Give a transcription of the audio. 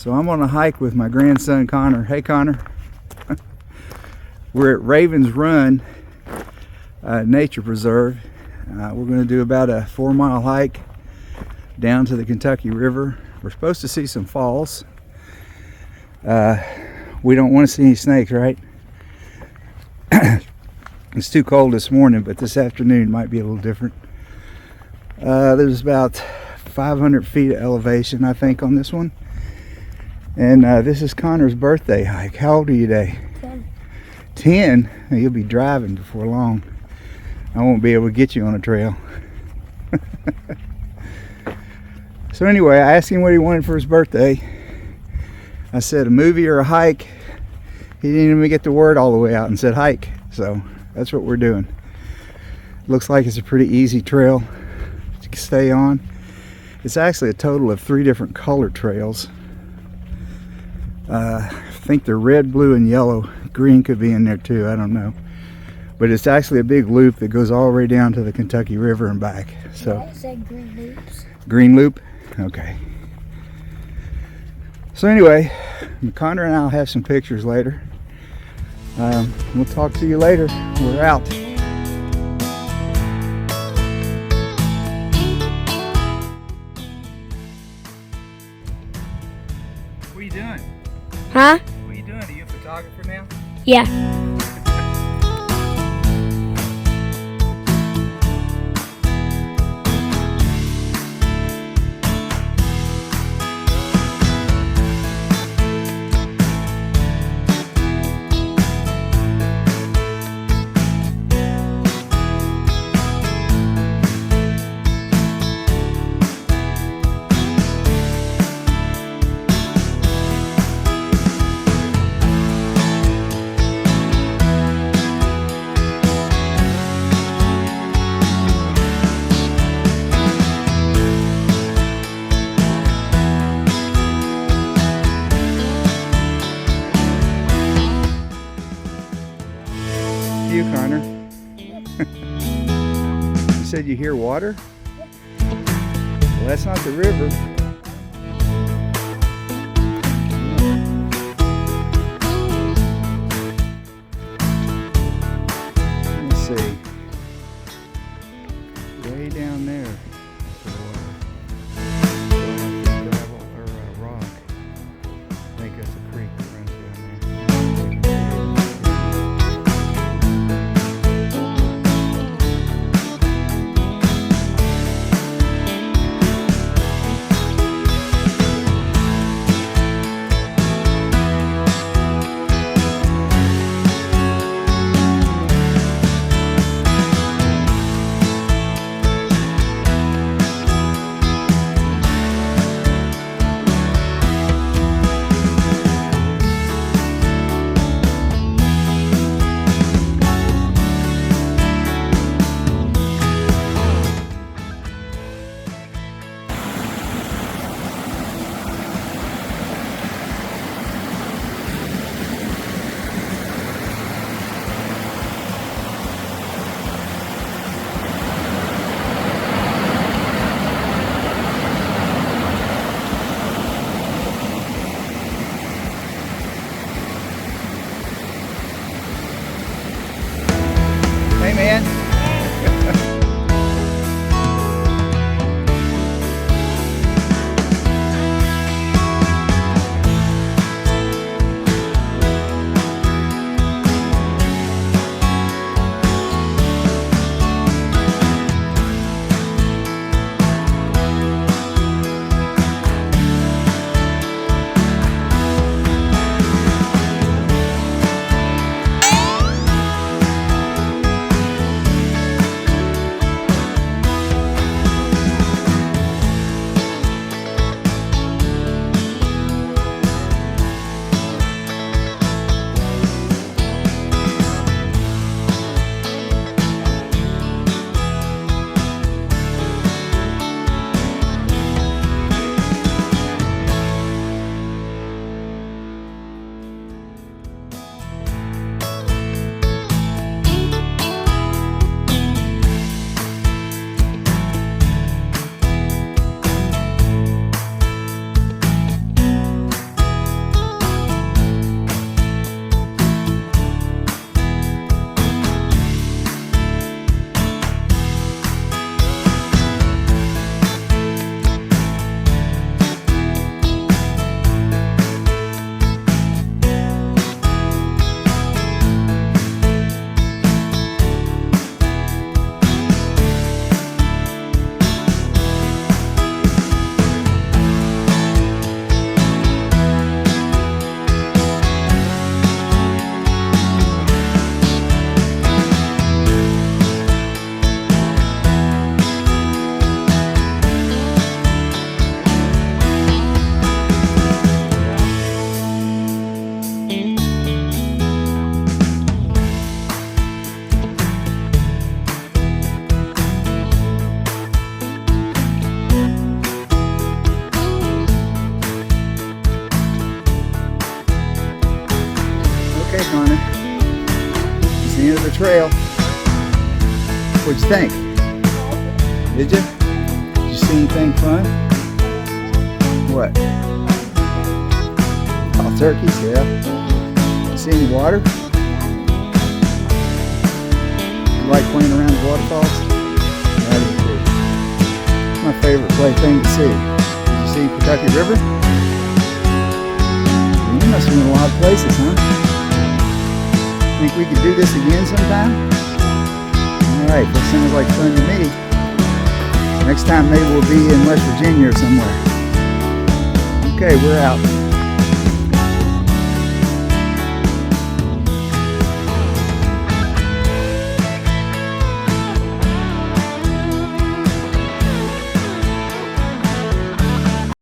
So I'm on a hike with my grandson Connor. Hey Connor. We're at Ravens Run Nature Preserve. We're going to do about a 4-mile hike down to the Kentucky River. We're supposed to see some falls. We don't want to see any snakes, right? It's too cold this morning, but this afternoon might be a little different. There's about 500 feet of elevation, I think, on this one. And this is Connor's birthday hike. How old are you today? 10. 10? You'll be driving before long. I won't be able to get you on a trail. So anyway, I asked him what he wanted for his birthday. I said a movie or a hike. He didn't even get the word all the way out and said hike. So that's what we're doing. Looks like it's a pretty easy trail to stay on. It's actually a total of 3 different color trails. I think they're red, blue, and yellow. Green could be in there too, I don't know. But it's actually a big loop that goes all the way down to the Kentucky River and back. So I said green loops. Green loop? Okay. So anyway, Connor and I'll have some pictures later. We'll talk to you later. We're out. What are you doing? Huh? What are you doing? Are you a photographer now? Yeah. You, Connor. You said you hear water? Well, that's not the river. Let's see. Way down there. Gravel or rock. I think that's a creek that runs down there. trail. What'd you think? Did you? Did you see anything fun? What? Oh, turkeys, yeah. See any water? You like playing around the waterfalls? I do too. It's my favorite thing to see. Did you see Kentucky River? You must have been in a lot of places, huh? Think we could do this again sometime? Alright, that sounds like fun to me. Next time maybe we'll be in West Virginia or somewhere. Okay, we're out.